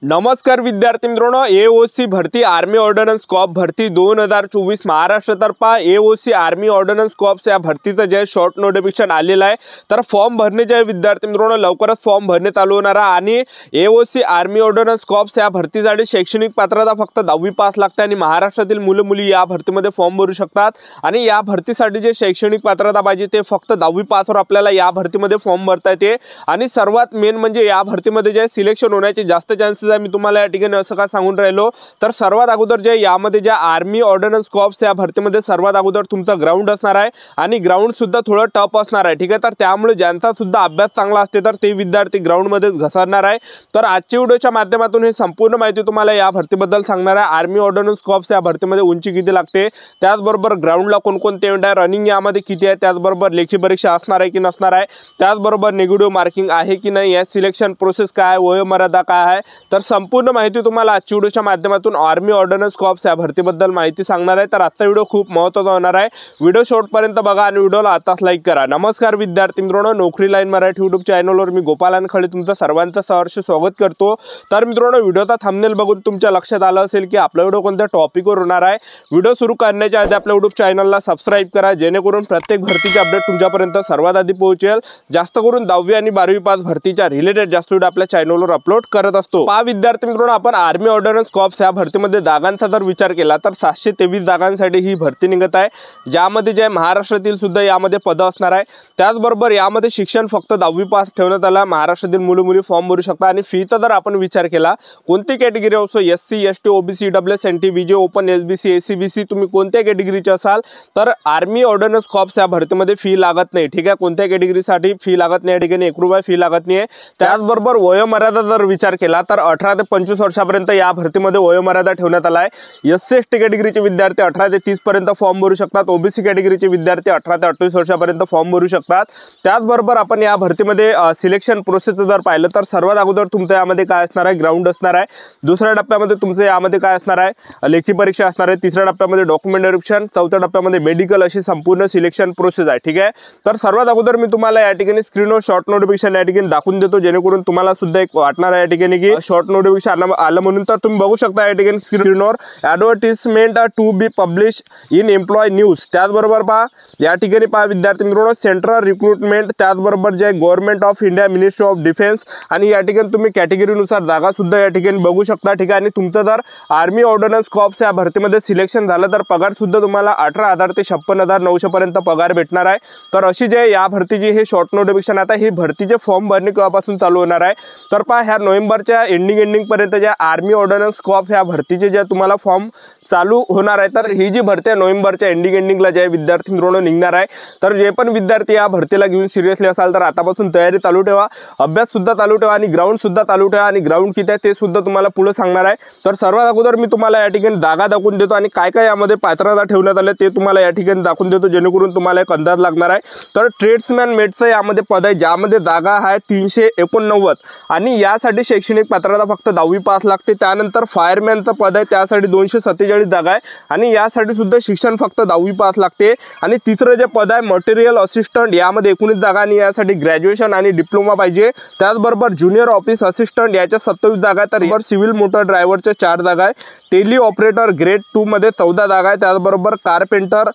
नमस्कार विद्यार्थी मित्रांनो, एओसी भरती आर्मी ऑर्डिनन्स कॉप भरती 2024 महाराष्ट्रतर्फे एओसी आर्मी ऑर्डिनन्स कॉप्स या भरतीचं जे शॉर्ट नोटिफिकेशन आलेलं आहे। तर फॉर्म भरणे जे विद्यार्थी मित्रांनो लवकरच फॉर्म भरणे चालू होणार आहे आणि एओसी आर्मी ऑर्डिनन्स कॉप्स या भरतीसाठी शैक्षणिक पात्रता फक्त 10वी पास लागते आणि महाराष्ट्रातील मुलं मुली या भरतीमध्ये फॉर्म भरू शकतात आणि या भरतीसाठी जे शैक्षणिक पात्रता पाहिजे ते फक्त 10वी पासवर आपल्याला या भरतीमध्ये फॉर्म भरता येते आणि सर्वात मेन म्हणजे या भरतीमध्ये जे सिलेक्शन होण्याचे जास्त चान्सेस मी तुम्हाला या ठिकाणी असं का सांगून राहिलो। तर सर्वात अगोदर जे यामध्ये जे आर्मी ऑर्डिनन्स कॉप्स या भरतीमध्ये सर्वात अगोदर तुमचा ग्राउंड असणार आहे आणि ग्राउंड सुद्धा थोडं टफ असणार आहे, ठीक आहे। तर त्यामुळे ज्यांचा सुद्धा अभ्यास चांगला असते तर ते विद्यार्थी ग्राउंड मध्येच घसरणार आहे। तर आजच्या व्हिडिओच्या माध्यमातून हे संपूर्ण माहिती तुम्हाला या भरतीबद्दल सांगणार आहे। आर्मी ऑर्डिनन्स कॉप्स या भरतीमध्ये उंची किती लागते, त्याचबरोबर ग्राउंडला कोणकोणते इव्हेंट आहे, रनिंग यामध्ये किती आहे, त्याचबरोबर लेखी परीक्षा असणार आहे की नसणार आहे, त्याचबरोबर निगेटिव्ह मार्किंग आहे की नाही, या सिलेक्शन प्रोसेस काय, वयोमर्यादा काय आहे, तर संपूर्ण माहिती तुम्हाला आजच्या व्हिडिओच्या माध्यमातून आर्मी ऑर्डिनन्स कॉप्स या भरतीबद्दल माहिती सांगणार आहे। तर आजचा व्हिडिओ खूप महत्त्वाचा होणार आहे, व्हिडिओ शेवटपर्यंत बघा आणि व्हिडिओला आताच लाईक करा। नमस्कार विद्यार्थी मित्रांनो, नोकरी लाईन मराठी यूट्यूब चॅनलवर मी गोपाल अनखळे तुमचं सर्वांचं सहर्ष स्वागत करतो। तर मित्रांनो, व्हिडिओचा थंबनेल बघून तुमच्या लक्षात आलं असेल की आपला व्हिडिओ कोणत्या टॉपिकवर होणार आहे। व्हिडिओ सुरू करण्याच्या आधी आपल्या यूट्यूब चॅनलला सबस्क्राइब करा, जेणेकरून प्रत्येक भरतीचे अपडेट तुमच्यापर्यंत सर्वात आधी पोहोचेल। जास्त करून 10वी आणि 12वी पास भरतीच्या रिलेटेड जास्त व्हिडिओ आपल्या चॅनलवर अपलोड करत असतो। पहा विद्यार्थी मित्रांनो, आपण आर्मी ऑर्डिनन्स कॉप्स या भरतीमध्ये जागांचा जर विचार केला तर 723 जागांसाठी ही भरती निघत आहे, ज्यामध्ये जे महाराष्ट्रातील सुद्धा यामध्ये पद असणार आहे। त्याचबरोबर यामध्ये शिक्षण फक्त 10वी पास ठेवण्यात आला, महाराष्ट्रातील मुलं मुली फॉर्म भरू शकतात आणि फीचा जर आपण विचार केला कोणती कॅटेगरी असो, SC ST OBC EWS NT VJ open SBC SEBC तुम्ही कोणत्या कॅटेगरीचे असाल तर आर्मी ऑर्डिनन्स कॉप्स या भरतीमध्ये फी लागत नाही, ठीक आहे। कोणत्या कॅटेगरीसाठी फी लागत नाही, या ठिकाणी 1 रुपया फी लागत नाही। त्याचबरोबर वयोमर्यादा जर विचार केला तर 18 ते 25 वर्षापर्यंत या भरतीमध्ये वयोमर्यादा ठेवण्यात आला आहे। एससी एसटी कॅटेगरीचे विद्यार्थी 18 ते 30 पर्यंत फॉर्म भरू शकतात, ओबीसी कॅटेगरीचे विद्यार्थी 18 ते 28 वर्षापर्यंत फॉर्म भरू शकतात। त्याचबरोबर आपण या भरतीमध्ये सिलेक्शन प्रोसेस जर पाहिलं तर सर्वात अगोदर तुमचं यामध्ये काय असणार आहे, ग्राउंड असणार आहे। दुसऱ्या टप्प्यामध्ये तुमचं यामध्ये काय असणार आहे, लेखी परीक्षा असणार आहे। तिसऱ्या टप्प्यामध्ये डॉक्युमेंट व्हेरिफिकेशन, चौथ्या टप्प्यामध्ये मेडिकल, अशी संपूर्ण सिलेक्शन प्रोसेस आहे, ठीक आहे। तर सर्वात अगोदर मी तुम्हाला या ठिकाणी स्क्रीनवर शॉर्ट नोटिफिकेशन या ठिकाणी दाखवून देतो, जेणेकरून तुम्हाला सुद्धा एक वाटणार आहे या ठिकाणी की शॉर्ट नोटिफिकेशन आलं म्हणून। तर तुम्ही बघू शकता या ठिकाणी स्क्रीनवर advertisement to be publish in employ news. त्याचबरोबर पहा या ठिकाणी पहा विद्यार्थी मित्रांनो, सेंट्रल रिक्रुटमेंट, त्याचबरोबर जे government of India ministry of defence आणि या ठिकाणी तुम्ही कॅटेगरीनुसार जागा सुद्धा या ठिकाणी बघू शकता, ठीक आहे। आणि तुमचं जर आर्मी ऑर्डिनन्स कॉप्स या भरतीमध्ये सिलेक्शन झालं तर पगार सुद्धा तुम्हाला 18,000 ते 56,900 पर्यंत पगार भेटणार आहे। तर अशी जे या भरतीची हे शॉर्ट नोटिफिकेशन आता ही भरतीचे फॉर्म भरणे केव्हापासून चालू होणार आहे तर पहा ह्या नोव्हेंबरच्या एंडिंग पर्यंत ज्या आर्मी ऑर्डिनन्स कॉप ह्या भरतीचे जे तुम्हाला फॉर्म चालू होणार आहे। तर ही जी भरती आहे नोव्हेंबरच्या एंडिंगला जे विद्यार्थी मित्रांनो निघणार आहे। तर जे पण विद्यार्थी या भरतीला घेऊन सिरियसली असाल तर आतापासून तयारी चालू ठेवा, अभ्यास सुद्धा चालू ठेवा आणि ग्राउंड सुद्धा चालू ठेवा आणि ग्राउंड किती आहे ते सुद्धा तुम्हाला पुढे सांगणार आहे। तर सर्वात अगोदर मी तुम्हाला या ठिकाणी जागा दाखवून देतो आणि काय काय यामध्ये पात्रता ठेवण्यात आले ते तुम्हाला या ठिकाणी दाखवून देतो, जेणेकरून तुम्हाला एक अंदाज लागणार आहे। तर ट्रेड्समॅन मेटचं यामध्ये पद आहे, ज्यामध्ये जागा आहे 389 आणि यासाठी शैक्षणिक पात्रता फक्त 10वी पास लागते। त्यानंतर फायरमॅनचं पद आहे, त्यासाठी 247 जागा आहे आणि यासाठी सुद्धा शिक्षण फक्त 10वी पास लागते। आणि तिसरं जे पद आहे मटेरियल असिस्टंट, यामध्ये 19 जागा आणि यासाठी ग्रॅज्युएशन आणि डिप्लोमा पाहिजे। त्याचबरोबर ज्युनियर ऑफिस असिस्टंट याच्या 27 जागा आहे। तर सिव्हिल मोटर ड्रायव्हरच्या 4 जागा आहे। टेली ऑपरेटर ग्रेड 2 मध्ये 14 जागा आहे। त्याचबरोबर कारपेंटर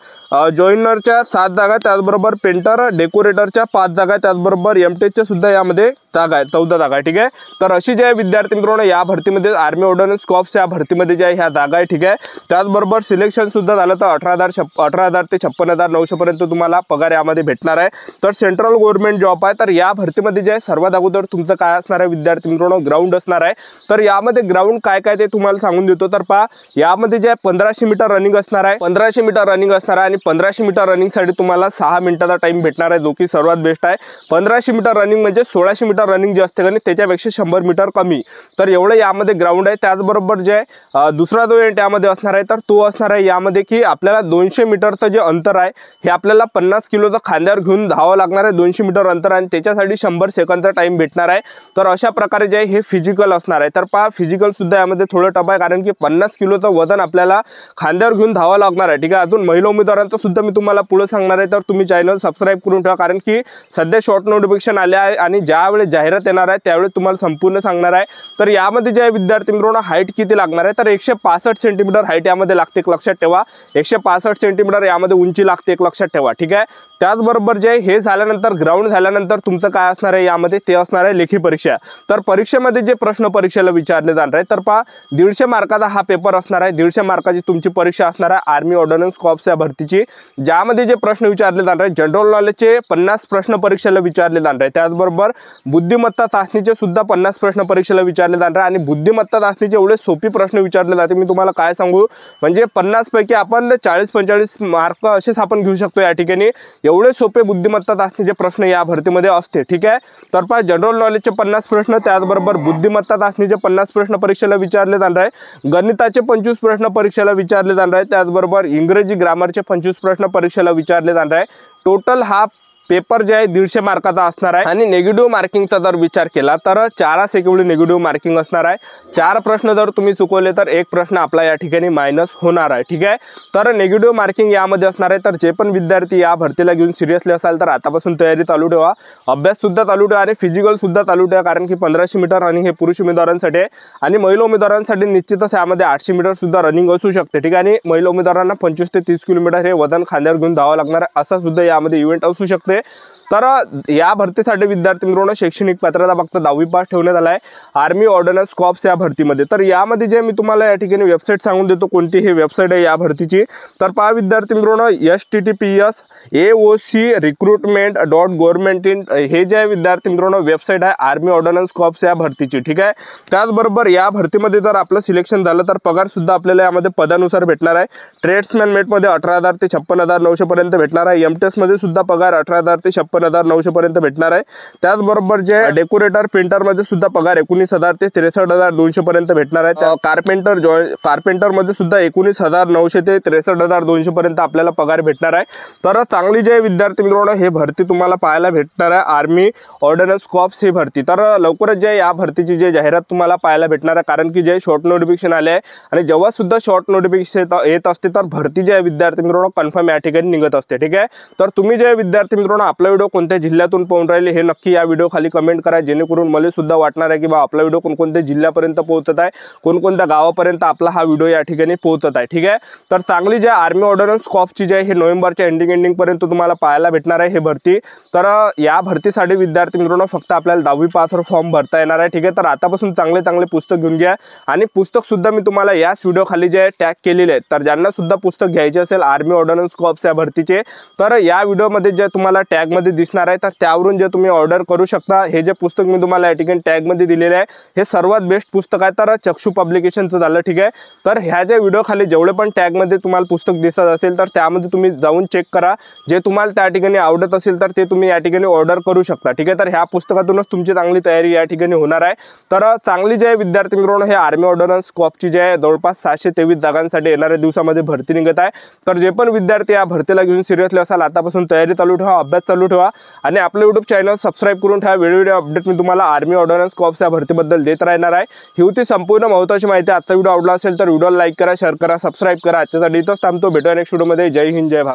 जॉइनरच्या 7 जागा आहे। त्याचबरोबर पेंटर डेकोरेटरच्या 5 जागा आहे। त्याचबरोबर एमटेकच्या सुद्धा यामध्ये जागा आहे, 14 जागा आहे, ठीक आहे। तर अशी जे विद्यार्थी मित्रांनो या भरतीमध्ये आर्मी ऑर्डिनन्स कॉप्स या भरतीमध्ये जे ह्या जागा आहे, ठीक आहे। त्याचबरोबर सिलेक्शन सुद्धा झालं तर 18,000 ते 56,900 पर्यंत तुम्हाला पगार यामध्ये भेटणार आहे। तर सेंट्रल गव्हर्नमेंट जॉब आहे। तर या भरतीमध्ये जे सर्वात अगोदर तुमचं काय असणार आहे विद्यार्थी मित्रांनो, ग्राउंड असणार आहे। तर यामध्ये ग्राउंड काय काय ते तुम्हाला सांगून देतो। तर पहा यामध्ये जे 1500 मीटर रनिंग असणार आहे, 1500 मीटर रनिंग असणार आहे आणि 1500 मीटर रनिंगसाठी तुम्हाला 6 मिनिटाचा टाइम भेटणार आहे, जो की सर्वात बेस्ट आहे। 1500 मीटर रनिंग म्हणजे 1600 मीटर रनिंग जे असते आणि त्याच्यापेक्षा 100 मीटर कमी, तर एवढं यामध्ये ग्राउंड आहे। त्याचबरोबर जे दुसरा जो इव्हेंट यामध्ये असणार आहे तर तो असणार आहे यामध्ये की आपल्याला 200 मीटरचं जे अंतर आहे हे आपल्याला 50 किलोचं खांद्यावर घेऊन धावावं लागणार आहे, 200 मीटर अंतर आणि त्याच्यासाठी 100 सेकंदचा टाइम भेटणार आहे। तर अशा प्रकारे जे हे फिजिकल असणार आहे। तर पहा फिजिकल सुद्धा यामध्ये थोडं टफ आहे, कारण की 50 किलोचं वजन आपल्याला खांद्यावर घेऊन धावावं लागणार आहे, ठीक आहे। अजून महिला उमेदवारांचं सुद्धा मी तुम्हाला पुढे सांगणार आहे, तर तुम्ही चॅनल सबस्क्राइब करून ठेवा, कारण की सध्या शॉर्ट नोटिफिकेशन आले आहे आणि ज्यावेळेस ज्यावेळेस जाहिरात येणार आहे त्यावेळेस तुम्हाला संपूर्ण सांगणार आहे। तर यामध्ये जे विद्यार्थी मित्रांनो हाईट किती लागणार आहे, तर 165 सेंटीमीटर हाईट यामध्ये लागते, एक लक्षात ठेवा। 165 सेंटीमीटर यामध्ये उंची लागते, एक लक्षात ठेवा, ठीक आहे। त्याचबरोबर जे हे झाल्यानंतर ग्राउंड झाल्यानंतर तुमचं काय असणार आहे यामध्ये, ते असणार आहे लेखी परीक्षा। तर परीक्षेमध्ये जे प्रश्न परीक्षेला विचारले जाणार आहे, तर पहा 150 मार्काचा हा पेपर असणार आहे। 150 मार्काची तुमची परीक्षा असणार आहे आर्मी ऑर्डिनन्स कॉर्प्स या भरतीची, ज्यामध्ये जे प्रश्न विचारले जाणार आहे जनरल नॉलेजचे 50 प्रश्न परीक्षेला विचारले जाणार आहे। त्याचबरोबर बुद्धिमत्ता चाचणीचे सुद्धा 50 प्रश्न परीक्षेला विचारले जाणार आहे। आणि बुद्धिमत्ता चाचणीचे एवढे सोपी प्रश्न विचारले जाते, मी तुम्हाला काय सांगू, म्हणजे 50 पैकी आपण 40-45 मार्क असेच आपण घेऊ शकतो या ठिकाणी, एवढे सोपे बुद्धिमत्ता चाचणीचे प्रश्न या भरतीमध्ये असते, ठीक आहे। तर पहा जनरल नॉलेजचे 50 प्रश्न, त्याचबरोबर बुद्धिमत्ता चाचणीचे 50 प्रश्न परीक्षेला विचारले जाणार आहे। गणिताचे 25 प्रश्न परीक्षेला विचारले जाणार आहे। त्याचबरोबर इंग्रजी ग्रामरचे 25 प्रश्न परीक्षेला विचारले जाणार आहे। टोटल हा पेपर जे आहे 150 मार्काचा असणार आहे। आणि नेगेटिव्ह मार्किंगचा जर विचार केला तर 4 एवढी नेगेटिव्ह मार्किंग असणार आहे। 4 प्रश्न जर तुम्ही चुकवले तर 1 प्रश्न आपला या ठिकाणी मायनस होणार आहे, ठीक आहे। तर नेगेटिव्ह मार्किंग यामध्ये असणार आहे। तर जे पण विद्यार्थी या भरतीला घेऊन सिरियसली असाल तर आतापासून तयारी चालू ठेवा, अभ्यास सुद्धा चालू ठेवा आणि फिजिकल सुद्धा चालू ठेवा, कारण की 1500 मीटर रनिंग हे पुरुष उमेदवारांसाठी आहे आणि महिला उमेदवारांसाठी निश्चितच यामध्ये 800 मीटर सुद्धा रनिंग असू शकते, ठीक आहे। आणि महिला उमेदवारांना 25 ते 30 किलोमीटर हे वजन खांद्यावर घेऊन धावावं लागणार आहे, असा सुद्धा यामध्ये इव्हेंट असू शकते। तर या भरतीसाठी विद्यार्थी मित्रांनो शैक्षणिक पात्रता फक्त 10वी पास ठेवण्यात आला आहे आर्मी ऑर्डिनन्स कॉर्प्स या भरतीमध्ये। तर यामध्ये जे मी तुम्हाला या ठिकाणी वेबसाईट सांगून देतो कोणती हे वेबसाईट आहे या भरतीची, तर पहा विद्यार्थी मित्रांनो https aocrecruitment.government.in हे जे विद्यार्थी मित्रांनो वेबसाईट आहे आर्मी ऑर्डिनन्स कॉर्प्स या भरतीची, ठीक आहे। त्याचबरोबर या भरतीमध्ये जर आपलं सिलेक्शन झालं तर पगार सुद्धा आपल्याला यामध्ये पदानुसार भेटणार आहे। ट्रेड्समॅन मेटमध्ये 18,000 ते 56,900 पर्यंत भेटणार आहे। एमटेस मध्ये सुद्धा पगार 18,000 ते 56,900 पर्यंत भेटणार आहे। त्याचबरोबर जे डेकोरेटर पेंटर मध्ये सुद्धा पगार 19,000 ते 63,200 पर्यंत भेटणार आहे। कार्पेंटर मध्ये सुद्धा 19,900 ते 63,200 पर्यंत आपल्याला पगार भेटणार आहे। तर चांगली जे विद्यार्थी मित्रांनो हे भरती तुम्हाला पाहायला भेटणार आहे आर्मी ऑर्डिनन्स कॉर्प्स ही भरती। तर लवकरच जे या भरतीची जे जाहिरात तुम्हाला पाहायला भेटणार आहे, कारण की जे शॉर्ट नोटिफिकेशन आले आहे आणि जेव्हा सुद्धा शॉर्ट नोटिफिकेशन येत असते तर भरती जे विद्यार्थी मित्रांनो कन्फर्म या ठिकाणी निघत असते, ठीक आहे। तर तुम्ही जे विद्यार्थी मित्रांनो आपला व्हिडिओ कोणत्या जिल्ह्यातून पाहून राहिले हे नक्की या व्हिडिओ खाली कमेंट करा, जेणेकरून मला सुद्धा वाटणार आहे की बा आपला व्हिडिओ कोणकोणत्या जिल्ह्यापर्यंत पोहोचत आहे, कोणकोणत्या गावापर्यंत आपला हा व्हिडिओ या ठिकाणी पोहोचत आहे, ठीक आहे। तर चांगली जे आर्मी ऑर्डिनन्स कॉर्प्सची जे हे नोव्हेंबरच्या एंडिंग पर्यंत तुम्हाला पाहायला भेटणार आहे हे भरती। तर या भरतीसाठी विद्यार्थी मित्रांनो फक्त आपल्याला 10वी पासवर फॉर्म भरता येणार आहे, ठीक आहे। तर आतापासून चांगले पुस्तक घेऊन घ्या आणि पुस्तक सुद्धा मी तुम्हाला याच व्हिडिओ खाली जे टॅग केलेले आहेत, तर ज्यांना सुद्धा पुस्तक घ्यायचे असेल आर्मी ऑर्डिनन्स कॉर्प्स या भरतीचे, तर या व्हिडिओमध्ये जे तुम्हाला टॅग मध्ये दिसणार आहे तर त्यावरून जे तुम्ही ऑर्डर करू शकता। हे जे पुस्तक मी तुम्हाला या ठिकाणी टॅग मध्ये दिलेले आहे हे सर्वात बेस्ट पुस्तक आहे, तर चक्षु पब्लिकेशनचं झालं, ठीक आहे। तर ह्या ज्या व्हिडिओ खाली जेवढे पण टॅग मध्ये तुम्हाला पुस्तक दिसत असेल तर त्यामध्ये तुम्ही जाऊन चेक करा, जे तुम्हाला त्या ठिकाणी आवडत असेल तर ते तुम्ही या ठिकाणी ऑर्डर करू शकता, ठीक आहे। तर ह्या पुस्तकातूनच तुमची चांगली तयारी या ठिकाणी होणार आहे। तर चांगली जे विद्यार्थी मित्रांनो हे आर्मी ऑर्डिनन्स कॉर्प्सची जे जवळपास 623 जागांसाठी येणाऱ्या दिवसामध्ये भरती निघत आहे। तर जे पण विद्यार्थी या भरतीला घेऊन सिरियसली असाल आतापासून तयारी चालू ठेवा, अभ्यास चालू ठेवा आणि आपलं YouTube चॅनल सबस्क्राइब करून ठेवा। वेळोवेळी अपडेट मी तुम्हाला आर्मी ऑर्डिनन्स कॉर्प्स या भरतीबद्दल देत राहणार आहे। ही होती संपूर्ण महत्त्वाची माहिती। आजचा व्हिडिओ आवडला असेल तर व्हिडिओला लाईक करा, शेअर करा, सबस्क्राइब करा। आजच्यासाठी इथंच थांबतो, भेटूया नेक्स्ट व्हिडिओमध्ये। जय हिंद, जय भारत।